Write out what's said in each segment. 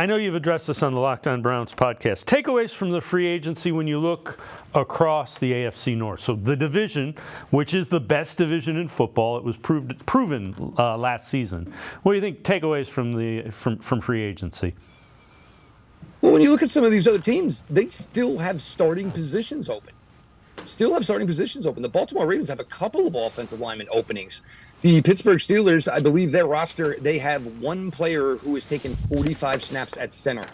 I know you've addressed this on the Locked On Browns podcast. Takeaways from the free agency when you look across the AFC North. So the division, which is the best division in football, it was proven last season. What do you think takeaways from free agency? Well, when you look at some of these other teams, they still have starting positions open. The Baltimore Ravens have a couple of offensive lineman openings. The Pittsburgh Steelers, I believe their roster, they have one player who has taken 45 snaps at center.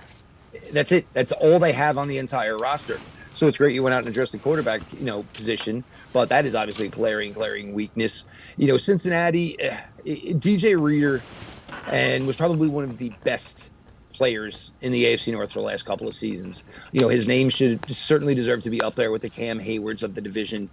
That's it. That's all they have on the entire roster. So it's great you went out and addressed the quarterback, position, but that is obviously a glaring weakness. Cincinnati, DJ Reader, and was probably one of the best players in the AFC North for the last couple of seasons. His name should certainly deserve to be up there with the Cam Haywards of the division.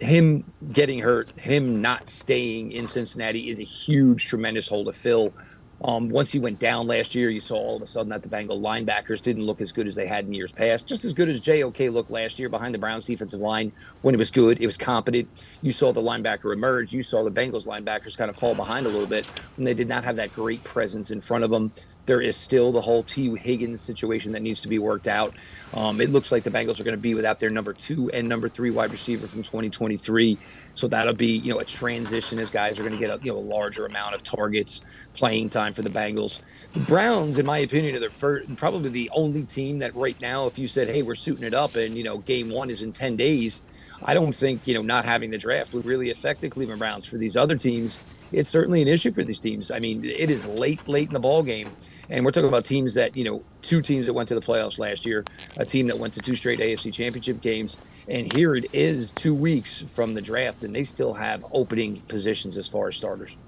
Him getting hurt, him not staying in Cincinnati is a huge, tremendous hole to fill. Once he went down last year, you saw all of a sudden that the Bengal linebackers didn't look as good as they had in years past. Just as good as JOK looked last year behind the Browns defensive line when it was good. It was competent. You saw the linebacker emerge. You saw the Bengals linebackers kind of fall behind a little bit when they did not have that great presence in front of them. There is still the whole T. Higgins situation that needs to be worked out. It looks like the Bengals are going to be without their number 2 and number 3 wide receiver from 2023. So that'll be, a transition as guys are going to get a larger amount of targets, playing time for the Bengals. The Browns, in my opinion, are probably the only team that right now, if you said, hey, we're suiting it up and, game 1 is in 10 days, I don't think, not having the draft would really affect the Cleveland Browns. For these other teams, it's certainly an issue for these teams. I mean, it is late in the ball game. And we're talking about teams that, 2 teams that went to the playoffs last year, a team that went to 2 straight AFC championship games. And here it is 2 weeks from the draft, and they still have opening positions as far as starters.